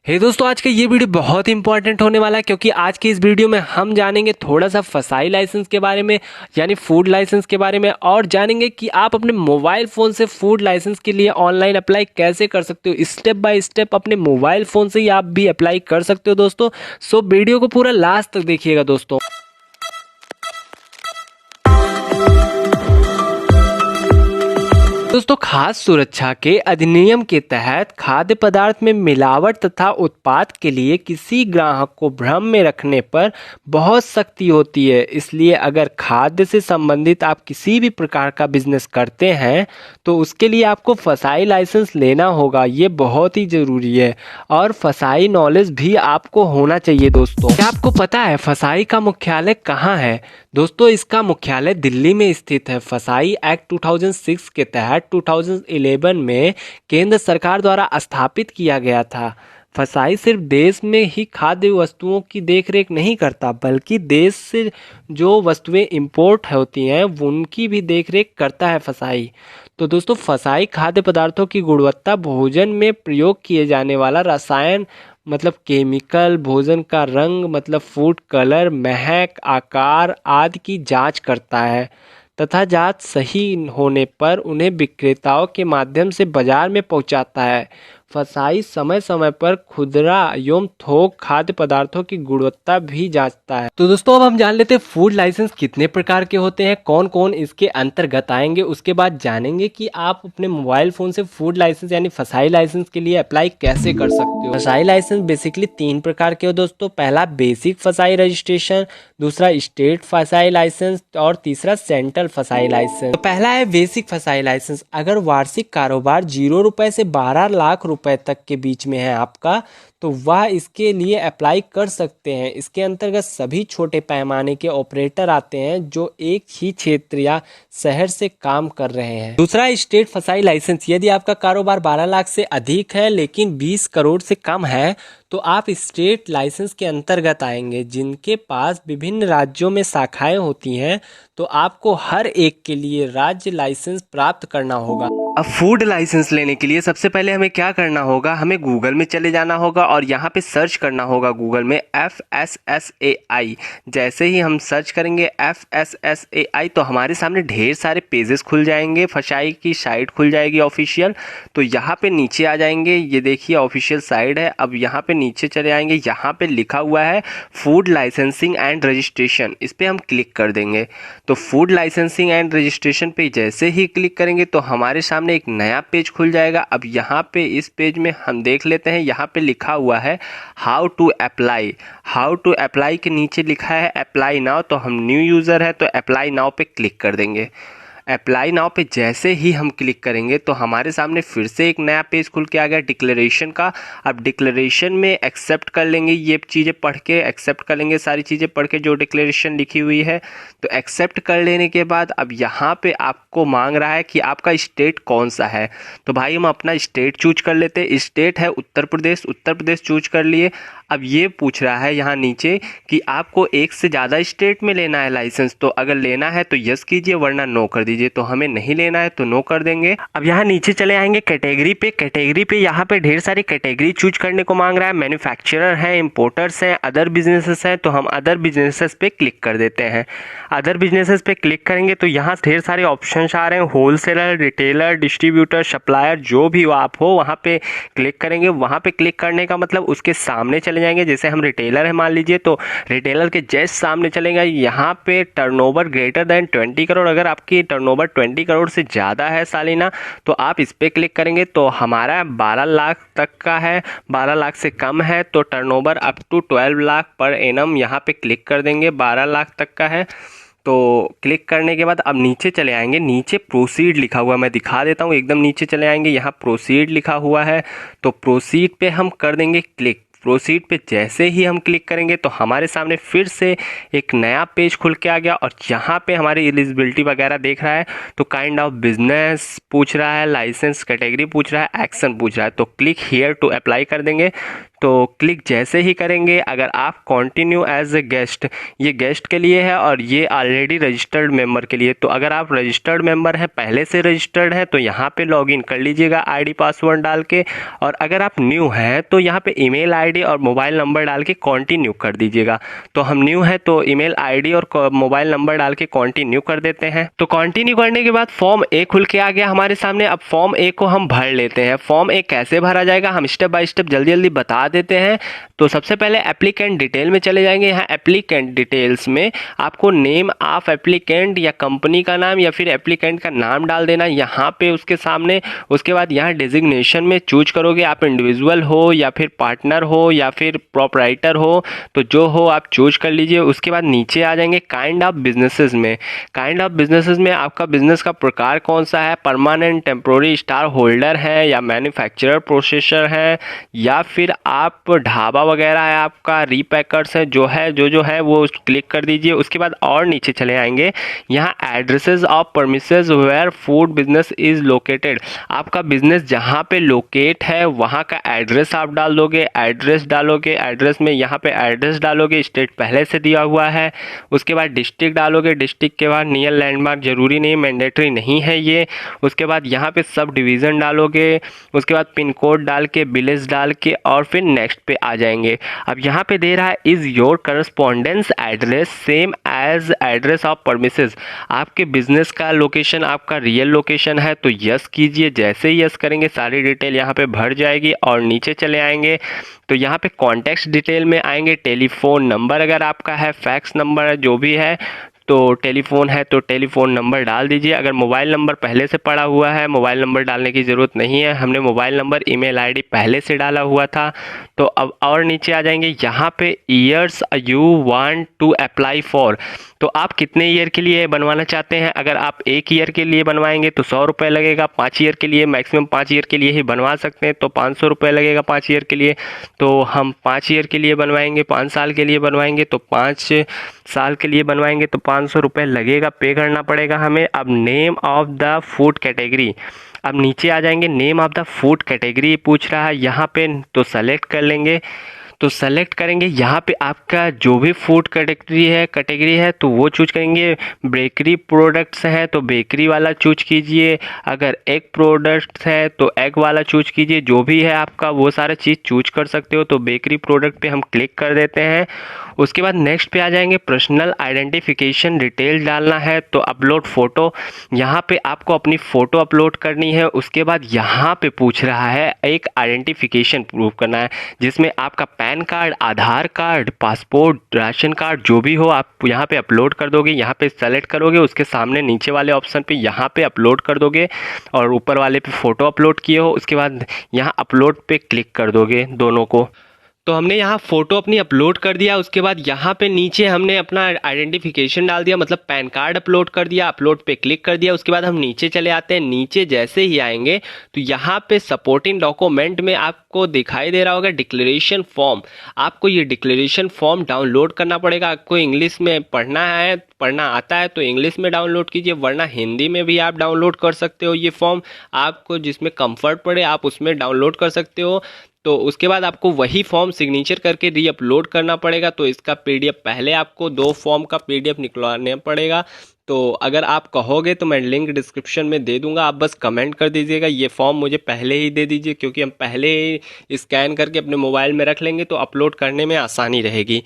हे दोस्तों, आज का ये वीडियो बहुत इंपॉर्टेंट होने वाला है क्योंकि आज की इस वीडियो में हम जानेंगे थोड़ा सा फसाई लाइसेंस के बारे में, यानी फूड लाइसेंस के बारे में, और जानेंगे कि आप अपने मोबाइल फ़ोन से फूड लाइसेंस के लिए ऑनलाइन अप्लाई कैसे कर सकते हो। स्टेप बाय स्टेप अपने मोबाइल फ़ोन से ही आप भी अप्लाई कर सकते हो दोस्तों। सो वीडियो को पूरा लास्ट तक देखिएगा दोस्तों। दोस्तों, खाद्य सुरक्षा के अधिनियम के तहत खाद्य पदार्थ में मिलावट तथा उत्पाद के लिए किसी ग्राहक को भ्रम में रखने पर बहुत सख्ती होती है। इसलिए अगर खाद्य से संबंधित आप किसी भी प्रकार का बिजनेस करते हैं तो उसके लिए आपको फसाई लाइसेंस लेना होगा। ये बहुत ही ज़रूरी है और फसाई नॉलेज भी आपको होना चाहिए दोस्तों। क्या आपको पता है फसाई का मुख्यालय कहाँ है? दोस्तों, इसका मुख्यालय दिल्ली में स्थित है। फसाई एक्ट 2006 के तहत 2011 में केंद्र सरकार द्वारा स्थापित किया गया था। फसाई सिर्फ देश में ही खाद्य वस्तुओं की देखरेख नहीं करता, बल्कि देश से जो वस्तुएं इंपोर्ट होती हैं उनकी भी देखरेख करता है फसाई। तो दोस्तों, फसाई खाद्य पदार्थों की गुणवत्ता, भोजन में प्रयोग किए जाने वाला रसायन मतलब केमिकल, भोजन का रंग मतलब फूड कलर, महक, आकार आदि की जांच करता है तथा जांच सही होने पर उन्हें विक्रेताओं के माध्यम से बाजार में पहुंचाता है। फसाई समय समय पर खुदरा एवं थोक खाद्य पदार्थों की गुणवत्ता भी जांचता है। तो दोस्तों, अब हम जान लेते हैं फूड लाइसेंस कितने प्रकार के होते हैं, कौन कौन इसके अंतर्गत आएंगे। उसके बाद जानेंगे कि आप अपने मोबाइल फोन से फूड लाइसेंस यानी फसाई लाइसेंस के लिए अप्लाई कैसे कर सकते हो। फसाई लाइसेंस बेसिकली 3 प्रकार के हो दोस्तों। पहला बेसिक फसाई रजिस्ट्रेशन, दूसरा स्टेट फसाई लाइसेंस और तीसरा सेंट्रल फसाई लाइसेंस। तो पहला है बेसिक फसाई लाइसेंस। अगर वार्षिक कारोबार 0 रुपए से 12 लाख रुपए तक के बीच में है आपका, तो वह इसके लिए अप्लाई कर सकते हैं। इसके अंतर्गत सभी छोटे पैमाने के ऑपरेटर आते हैं जो एक ही क्षेत्र या शहर से काम कर रहे हैं। दूसरा स्टेट फसाई लाइसेंस। यदि आपका कारोबार 12 लाख से अधिक है लेकिन 20 करोड़ से कम है तो आप स्टेट लाइसेंस के अंतर्गत आएंगे। जिनके पास विभिन्न राज्यों में शाखाएं होती हैं तो आपको हर एक के लिए राज्य लाइसेंस प्राप्त करना होगा। अब फूड लाइसेंस लेने के लिए सबसे पहले हमें क्या करना होगा, हमें गूगल में चले जाना होगा और यहाँ पे सर्च करना होगा गूगल में FSSAI। जैसे ही हम सर्च करेंगे FSSAI तो हमारे सामने ढेर सारे पेजेस खुल जाएंगे। फसाई की साइट खुल जाएगी ऑफिशियल। तो यहाँ पे नीचे आ जाएंगे, ये देखिए ऑफिशियल साइट है। अब यहाँ पे नीचे चले आएंगे, यहाँ पे लिखा हुआ है फूड लाइसेंसिंग एंड रजिस्ट्रेशन। इस पर हम क्लिक कर देंगे। तो फूड लाइसेंसिंग एंड रजिस्ट्रेशन पे जैसे ही क्लिक करेंगे तो हमारे सामने एक नया पेज खुल जाएगा। अब यहाँ पे इस पेज में हम देख लेते हैं, यहाँ पे लिखा हुआ है how to apply. How to apply के नीचे लिखा है अप्लाई नाउ। तो हम न्यू यूज़र है तो अप्लाई नाउ पे क्लिक कर देंगे। अप्लाई नाउ पे जैसे ही हम क्लिक करेंगे तो हमारे सामने फिर से एक नया पेज खुल के आ गया डिक्लेरेशन का। अब डिक्लेरेशन में एक्सेप्ट कर लेंगे, ये चीज़ें पढ़ के एक्सेप्ट कर लेंगे, सारी चीज़ें पढ़ के जो डिक्लेरेशन लिखी हुई है। तो एक्सेप्ट कर लेने के बाद अब यहाँ पे आपको मांग रहा है कि आपका स्टेट कौन सा है। तो भाई हम अपना स्टेट चूज कर लेते हैं। स्टेट है उत्तर प्रदेश, उत्तर प्रदेश चूज कर लिए। अब ये पूछ रहा है यहाँ नीचे कि आपको एक से ज़्यादा स्टेट में लेना है लाइसेंस। तो अगर लेना है तो यस कीजिए वरना नो कर दीजिए। तो हमें नहीं लेना है तो नो कर देंगे। अब यहाँ नीचे चले आएंगे कैटेगरी पे। कैटेगरी पे यहाँ पे ढेर सारी कैटेगरी चूज करने को मांग रहा है। मैन्युफैक्चरर है, इंपोर्टर्स हैं, अदर बिजनेसेस हैं। तो हम अदर बिजनेसेस पे क्लिक कर देते हैं। अदर बिजनेसेस पे क्लिक करेंगे तो यहाँ ढेर सारे ऑप्शन आ रहे हैं, होलसेलर, रिटेलर, डिस्ट्रीब्यूटर, सप्लायर, जो भी आप हो वहाँ पे क्लिक करेंगे। वहाँ पे क्लिक करने का मतलब उसके सामने चले जाएंगे। जैसे हम रिटेलर है मान लीजिए तो रिटेलर के जस्ट सामने चलेंगे। यहाँ पे टर्नओवर ग्रेटर देन 20 करोड़, अगर आपकी टर्नओवर 20 करोड़ से ज़्यादा है सालाना तो आप इस पर क्लिक करेंगे। तो हमारा 12 लाख तक का है, 12 लाख से कम है तो turnover up to 12 lakh per annum यहाँ पे क्लिक कर देंगे। 12 लाख तक का है तो क्लिक करने के बाद अब नीचे चले आएंगे। नीचे प्रोसीड लिखा हुआ मैं दिखा देता हूँ, एकदम नीचे चले आएंगे, यहाँ प्रोसीड लिखा हुआ है। तो प्रोसीड पे हम कर देंगे क्लिक। प्रोसीड पे जैसे ही हम क्लिक करेंगे तो हमारे सामने फिर से एक नया पेज खुल के आ गया और यहाँ पे हमारी एलिजिबिलिटी वगैरह देख रहा है। तो काइंड ऑफ बिजनेस पूछ रहा है, लाइसेंस कैटेगरी पूछ रहा है, एक्शन पूछ रहा है। तो क्लिक हियर टू अप्लाई कर देंगे। तो क्लिक जैसे ही करेंगे, अगर आप कंटिन्यू एज ए गेस्ट, ये गेस्ट के लिए है और ये ऑलरेडी रजिस्टर्ड मेंबर के लिए, तो अगर आप रजिस्टर्ड मेंबर हैं, पहले से रजिस्टर्ड है, तो यहाँ पे लॉगिन कर लीजिएगा आईडी पासवर्ड डाल के। और अगर आप न्यू हैं तो यहाँ पे ईमेल आईडी और मोबाइल नंबर डाल के कंटिन्यू कर दीजिएगा। तो हम न्यू है तो ईमेल आईडी और मोबाइल नंबर डाल के कंटिन्यू कर देते हैं। तो कंटिन्यू करने के बाद फॉर्म ए खुल के आ गया हमारे सामने। अब फॉर्म ए को हम भर लेते हैं। फॉर्म ए कैसे भरा जाएगा हम स्टेप बाय स्टेप जल्दी जल्दी बता देते हैं। तो सबसे पहले एप्लीकेंट डिटेल में चले जाएंगे। यहाँ एप्लीकेंट डिटेल्स में आपको नेम ऑफ एप्लीकेंट या कंपनी का नाम या फिर एप्लीकेंट का नाम डाल देना यहाँ पे उसके सामने। उसके बाद यहाँ डेजिग्नेशन में चूज करोगे, आप इंडिविजुअल हो या फिर पार्टनर हो या फिर प्रोपराइटर हो, तो जो हो आप चूज कर लीजिए। उसके बाद नीचे आ जाएंगे काइंड ऑफ बिजनेसेस में। काइंड ऑफ बिजनेसेस में आपका बिजनेस का प्रकार कौन सा है, परमानेंट, टेम्पोररी, स्टार होल्डर है या मैन्युफैक्चरर प्रोसेसर है या फिर आप ढाबा वगैरह है, आपका रीपैकर्स है, जो है जो है वो क्लिक कर दीजिए। उसके बाद और नीचे चले आएंगे, यहाँ addresses of premises where food business is located. आपका बिजनेस जहाँ पे लोकेट है वहाँ का एड्रेस आप डाल दोगे। एड्रेस डालोगे, एड्रेस में यहाँ पे एड्रेस डालोगे, स्टेट पहले से दिया हुआ है। उसके बाद डिस्ट्रिक्ट डालोगे, डिस्ट्रिक्ट के बाद नियर लैंडमार्क, जरूरी नहीं, मैंडेटरी नहीं है ये। उसके बाद यहाँ पे सब डिवीज़न डालोगे। उसके बाद पिन कोड डाल के, विलेज डाल के और फिर नेक्स्ट पे आ जाएंगे। अब यहाँ पे दे रहा है is your correspondence address same as address of premises. आपके बिजनेस का लोकेशन आपका रियल लोकेशन है तो यस कीजिए। जैसे ही यस करेंगे सारी डिटेल यहाँ पे भर जाएगी और नीचे चले आएंगे तो यहाँ पे कॉन्टैक्ट डिटेल में आएंगे। टेलीफोन नंबर अगर आपका है, फैक्स नंबर है, जो भी है, तो टेलीफोन है तो टेलीफोन नंबर डाल दीजिए। अगर मोबाइल नंबर पहले से पड़ा हुआ है, मोबाइल नंबर डालने की ज़रूरत नहीं है, हमने मोबाइल नंबर ईमेल आईडी पहले से डाला हुआ था। तो अब और नीचे आ जाएंगे, यहाँ पे years you want to apply for, तो आप कितने ईयर के लिए बनवाना चाहते हैं। अगर आप 1 ईयर के लिए बनवाएंगे तो 100 रुपये लगेगा। 5 ईयर के लिए, मैक्सिमम 5 ईयर के लिए ही बनवा सकते हैं तो 500 रुपये लगेगा 5 ईयर के लिए। तो हम 5 ईयर के लिए बनवाएंगे, 5 साल के लिए बनवाएंगे तो 5 साल के लिए बनवाएंगे तो 500 रुपये लगेगा, पे करना पड़ेगा हमें। अब name of the food category, अब नीचे आ जाएंगे, name of the food category पूछ रहा है यहाँ पे, तो सेलेक्ट कर लेंगे। तो सेलेक्ट करेंगे, यहाँ पे आपका जो भी फूड कैटेगरी है तो वो चूज करेंगे। बेकरी प्रोडक्ट्स है तो बेकरी वाला चूज कीजिए। अगर एग प्रोडक्ट्स है तो एग वाला चूज कीजिए। जो भी है आपका वो सारा चीज़ चूज कर सकते हो। तो बेकरी प्रोडक्ट पे हम क्लिक कर देते हैं। उसके बाद नेक्स्ट पे आ जाएंगे, पर्सनल आइडेंटिफिकेशन डिटेल डालना है तो अपलोड फ़ोटो, यहाँ पे आपको अपनी फ़ोटो अपलोड करनी है। उसके बाद यहाँ पे पूछ रहा है एक आइडेंटिफिकेशन प्रूफ करना है जिसमें आपका पैन कार्ड, आधार कार्ड, पासपोर्ट, राशन कार्ड जो भी हो आप यहाँ पे अपलोड कर दोगे। यहाँ पे सेलेक्ट करोगे, उसके सामने नीचे वाले ऑप्शन पे यहाँ पे अपलोड कर दोगे और ऊपर वाले पे फ़ोटो अपलोड किए हो उसके बाद यहाँ अपलोड पे क्लिक कर दोगे दोनों को। तो हमने यहाँ फ़ोटो अपनी अपलोड कर दिया। उसके बाद यहाँ पे नीचे हमने अपना आइडेंटिफिकेशन डाल दिया, मतलब पैन कार्ड अपलोड कर दिया, अपलोड पे क्लिक कर दिया। उसके बाद हम नीचे चले आते हैं। नीचे जैसे ही आएंगे तो यहाँ पे सपोर्टिंग डॉक्यूमेंट में आपको दिखाई दे रहा होगा डिक्लेरेशन फॉर्म। आपको ये डिक्लेरेशन फॉर्म डाउनलोड करना पड़ेगा। आपको इंग्लिश में पढ़ना आता है तो इंग्लिश में डाउनलोड कीजिए, वरना हिंदी में भी आप डाउनलोड कर सकते हो। ये फॉर्म आपको जिसमें कंफर्ट पड़े आप उसमें डाउनलोड कर सकते हो। तो उसके बाद आपको वही फॉर्म सिग्नेचर करके री अपलोड करना पड़ेगा। तो इसका पीडीएफ पहले आपको 2 फॉर्म का पीडीएफ निकलवाना पड़ेगा। तो अगर आप कहोगे तो मैं लिंक डिस्क्रिप्शन में दे दूंगा, आप बस कमेंट कर दीजिएगा ये फॉर्म मुझे पहले ही दे दीजिए, क्योंकि हम पहले ही स्कैन करके अपने मोबाइल में रख लेंगे तो अपलोड करने में आसानी रहेगी।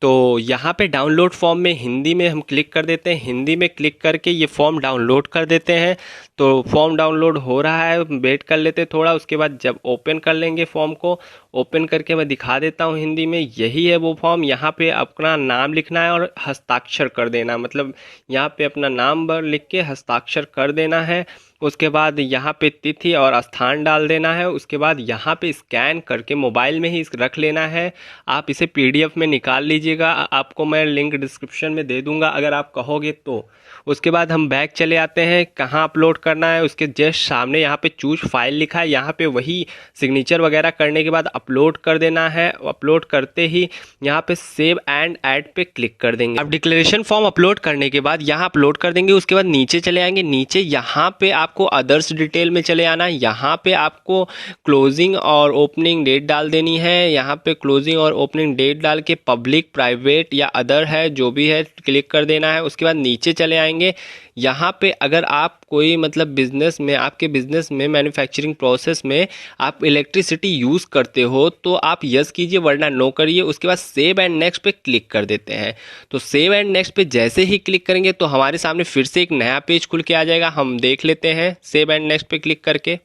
तो यहाँ पे डाउनलोड फॉर्म में हिंदी में हम क्लिक कर देते हैं। हिंदी में क्लिक करके ये फॉर्म डाउनलोड कर देते हैं। तो फॉर्म डाउनलोड हो रहा है, वेट कर लेते थोड़ा। उसके बाद जब ओपन कर लेंगे फॉर्म को, ओपन करके मैं दिखा देता हूँ हिंदी में। यही है वो फॉर्म। यहाँ पे अपना नाम लिखना है और हस्ताक्षर कर देना, मतलब यहाँ पे अपना नाम लिख के हस्ताक्षर कर देना है। उसके बाद यहाँ पे तिथि और स्थान डाल देना है। उसके बाद यहाँ पे स्कैन करके मोबाइल में ही रख लेना है। आप इसे पीडीएफ में निकाल लीजिएगा, आपको मैं लिंक डिस्क्रिप्शन में दे दूंगा अगर आप कहोगे तो। उसके बाद हम बैक चले आते हैं, कहाँ अपलोड करना है उसके जस्ट सामने यहाँ पे चूज फाइल लिखा है, यहाँ पे वही सिग्नेचर वगैरह करने के बाद अपलोड कर देना है। अपलोड करते ही यहाँ पे सेव एंड ऐड पे क्लिक कर देंगे। अब डिक्लेरेशन फॉर्म अपलोड करने के बाद यहाँ अपलोड कर देंगे। उसके बाद नीचे चले आएंगे। नीचे यहाँ पे आप आपको अदर्स डिटेल में चले आना। यहाँ पे आपको क्लोजिंग और ओपनिंग डेट डाल देनी है। यहाँ पे क्लोजिंग और ओपनिंग डेट डाल के पब्लिक, प्राइवेट या अदर है जो भी है क्लिक कर देना है। उसके बाद नीचे चले आएंगे। यहाँ पे अगर आप कोई मतलब बिजनेस में, आपके बिजनेस में मैन्युफैक्चरिंग प्रोसेस में आप इलेक्ट्रिसिटी यूज़ करते हो तो आप यस कीजिए वरना नो करिए। उसके बाद सेव एंड नेक्स्ट पे क्लिक कर देते हैं। तो सेव एंड नेक्स्ट पे जैसे ही क्लिक करेंगे तो हमारे सामने फिर से एक नया पेज खुल के आ जाएगा। हम देख लेते हैं सेव एंड नेक्स्ट पे क्लिक करके।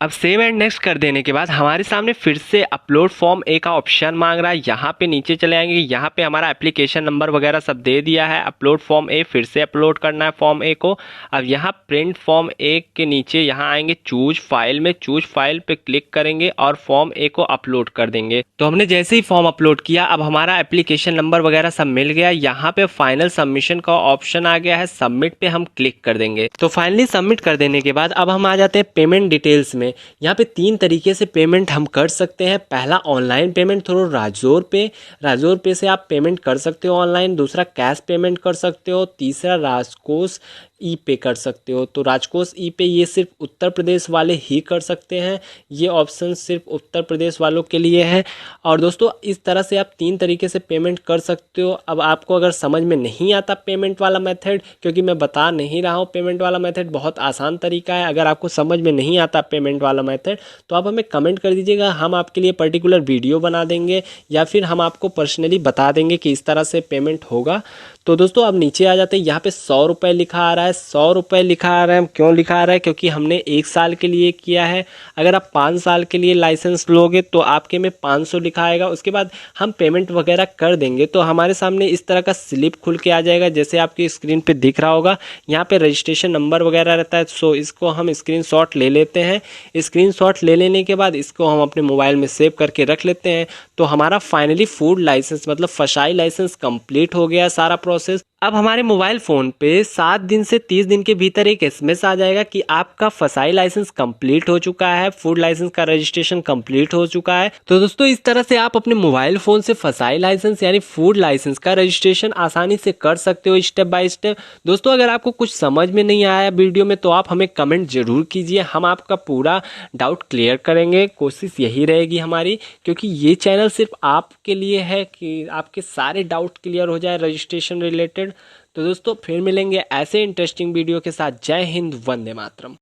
अब सेव एंड नेक्स्ट कर देने के बाद हमारे सामने फिर से अपलोड फॉर्म ए का ऑप्शन मांग रहा है। यहाँ पे नीचे चले आएंगे। यहाँ पे हमारा एप्लीकेशन नंबर वगैरह सब दे दिया है। अपलोड फॉर्म ए फिर से अपलोड करना है फॉर्म ए को। अब यहाँ प्रिंट फॉर्म ए के नीचे यहाँ आएंगे चूज फाइल में, चूज फाइल पे क्लिक करेंगे और फॉर्म ए को अपलोड कर देंगे। तो हमने जैसे ही फॉर्म अपलोड किया अब हमारा एप्लीकेशन नंबर वगैरह सब मिल गया। यहाँ पे फाइनल सबमिशन का ऑप्शन आ गया है, सबमिट पे हम क्लिक कर देंगे। तो फाइनली सबमिट कर देने के बाद अब हम आ जाते हैं पेमेंट डिटेल्स में। यहाँ पे 3 तरीके से पेमेंट हम कर सकते हैं। पहला ऑनलाइन पेमेंट थ्रू राजोर पे, राजोर पे से आप पेमेंट कर सकते हो ऑनलाइन। दूसरा कैश पेमेंट कर सकते हो। तीसरा राजकोष ई पे कर सकते हो। तो राजकोष ई पे ये सिर्फ उत्तर प्रदेश वाले ही कर सकते हैं, ये ऑप्शन सिर्फ उत्तर प्रदेश वालों के लिए है। और दोस्तों इस तरह से आप 3 तरीके से पेमेंट कर सकते हो। अब आपको अगर समझ में नहीं आता पेमेंट वाला मेथड, क्योंकि मैं बता नहीं रहा हूँ पेमेंट वाला मेथड बहुत आसान तरीका है। अगर आपको समझ में नहीं आता पेमेंट वाला मेथड तो आप हमें कमेंट कर दीजिएगा, हम आपके लिए पर्टिकुलर वीडियो बना देंगे या फिर हम आपको पर्सनली बता देंगे कि इस तरह से पेमेंट होगा। तो दोस्तों अब नीचे आ जाते हैं। यहाँ पे 100 रुपये लिखा आ रहा है। 100 रुपये लिखा आ रहा है, क्यों लिखा आ रहा है? क्योंकि हमने 1 साल के लिए किया है। अगर आप 5 साल के लिए लाइसेंस लोगे तो आपके में 500 लिखा आएगा। उसके बाद हम पेमेंट वगैरह कर देंगे तो हमारे सामने इस तरह का स्लिप खुल के आ जाएगा, जैसे आपकी स्क्रीन पे दिख रहा होगा। यहाँ पे रजिस्ट्रेशन नंबर वगैरह रहता है। सो इसको हम स्क्रीनशॉट ले लेते हैं। स्क्रीनशॉट ले लेने के बाद इसको हम अपने मोबाइल में सेव करके रख लेते हैं। तो हमारा फाइनली फूड लाइसेंस मतलब फसाई लाइसेंस कंप्लीट हो गया सारा प्रोसेस। अब हमारे मोबाइल फ़ोन पे 7 दिन से 30 दिन के भीतर एक एसएमएस आ जाएगा कि आपका फसाई लाइसेंस कंप्लीट हो चुका है, फूड लाइसेंस का रजिस्ट्रेशन कंप्लीट हो चुका है। तो दोस्तों इस तरह से आप अपने मोबाइल फ़ोन से फसाई लाइसेंस यानी फूड लाइसेंस का रजिस्ट्रेशन आसानी से कर सकते हो स्टेप बाय स्टेप। दोस्तों अगर आपको कुछ समझ में नहीं आया वीडियो में तो आप हमें कमेंट जरूर कीजिए, हम आपका पूरा डाउट क्लियर करेंगे। कोशिश यही रहेगी हमारी, क्योंकि ये चैनल सिर्फ आपके लिए है कि आपके सारे डाउट क्लियर हो जाए रजिस्ट्रेशन रिलेटेड। तो दोस्तों फिर मिलेंगे ऐसे इंटरेस्टिंग वीडियो के साथ। जय हिंद, वंदे मातरम।